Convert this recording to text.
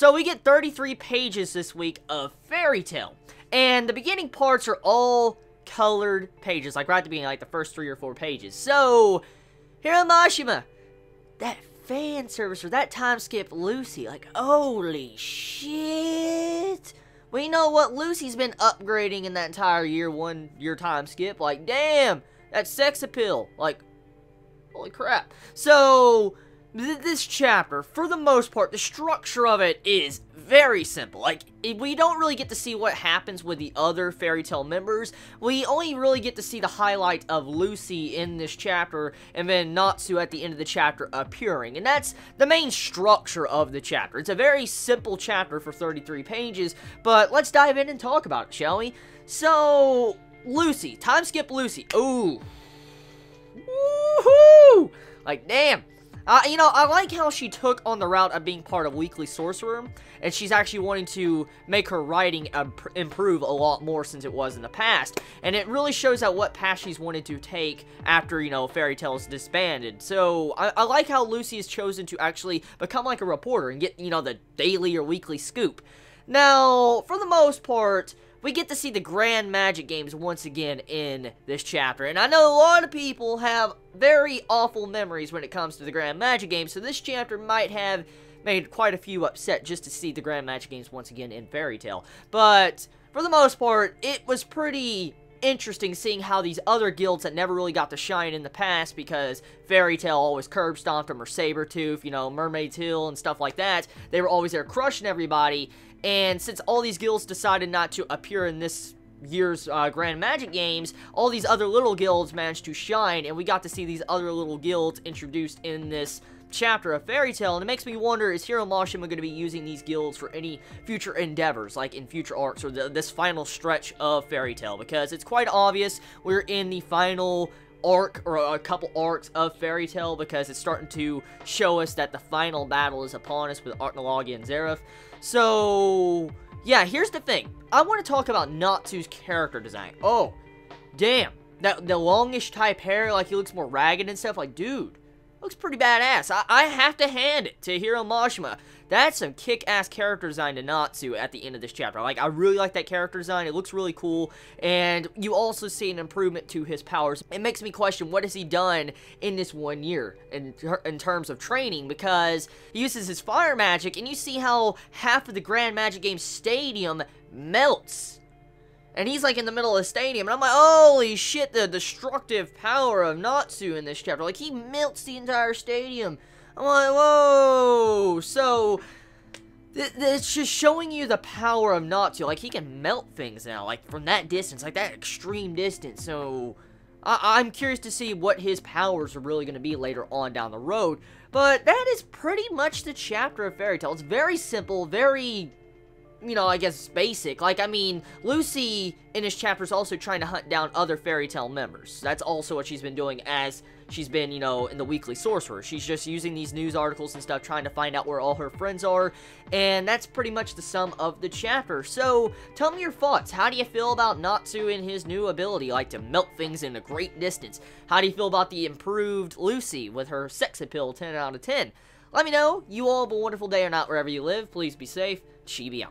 So we get 33 pages this week of Fairy Tail. And the beginning parts are all colored pages, like right at the beginning, like the first 3 or 4 pages. So, Hiramashima, that fan service or that time skip Lucy, like, holy shit. We know what Lucy's been upgrading in that entire year 1 time skip. Like, damn, that sex appeal. Like, holy crap. So, this chapter, for the most part, the structure of it is very simple. Like, we don't really get to see what happens with the other Fairy Tail members. We only really get to see the highlight of Lucy in this chapter, and then Natsu at the end of the chapter appearing. And that's the main structure of the chapter. It's a very simple chapter for 33 pages, but let's dive in and talk about it, shall we? So, Lucy. Time skip Lucy. Ooh. Woohoo! Like, damn. You know, I like how she took on the route of being part of Weekly Sorcerer, and she's actually wanting to make her writing improve a lot more since it was in the past, and it really shows out what path she's wanted to take after, you know, Fairy Tail's disbanded. So, I like how Lucy has chosen to actually become like a reporter and get, you know, the daily or weekly scoop. Now, for the most part, we get to see the Grand Magic Games once again in this chapter. And I know a lot of people have very awful memories when it comes to the Grand Magic Games, so this chapter might have made quite a few upset just to see the Grand Magic Games once again in Fairy Tail. But, for the most part, it was pretty interesting seeing how these other guilds that never really got to shine in the past because Fairy Tail always curb stomped them, or Sabretooth, you know, Mermaid's Hill and stuff like that. They were always there crushing everybody. And since all these guilds decided not to appear in this year's Grand Magic Games, all these other little guilds managed to shine, and we got to see these other little guilds introduced in this chapter of Fairy Tail, and it makes me wonder, is Hiramashima going to be using these guilds for any future endeavors, like in future arcs, or this final stretch of Fairy Tail? Because it's quite obvious we're in the final arc, or a couple arcs of Fairy Tail, because it's starting to show us that the final battle is upon us with Archnologia and Zeref. So, yeah, here's the thing. I want to talk about Natsu's character design. Oh, damn. The longish type hair, like he looks more ragged and stuff, like, dude, looks pretty badass. I have to hand it to Hiramashima. That's some kick-ass character design to Natsu at the end of this chapter. Like, I really like that character design. It looks really cool. And you also see an improvement to his powers. It makes me question, what has he done in this 1 year in terms of training? Because he uses his fire magic, and you see how half of the Grand Magic Game Stadium melts. And he's like in the middle of the stadium, and I'm like, holy shit, the destructive power of Natsu in this chapter. Like, he melts the entire stadium. I'm like, whoa. So, it's just showing you the power of Natsu. Like, he can melt things now, like, from that distance, like that extreme distance. So, I'm curious to see what his powers are really going to be later on down the road. But that is pretty much the chapter of Fairy Tail. It's very simple, very, you know, I guess basic. Like, I mean, Lucy in this chapter is also trying to hunt down other Fairy Tail members. That's also what she's been doing as she's been, you know, in the Weekly Sorcerer. She's just using these news articles and stuff, trying to find out where all her friends are, and that's pretty much the sum of the chapter. So, tell me your thoughts. How do you feel about Natsu and his new ability, like to melt things in a great distance? How do you feel about the improved Lucy with her sex appeal 10 out of 10? Let me know. You all have a wonderful day or not wherever you live. Please be safe. Chibi out.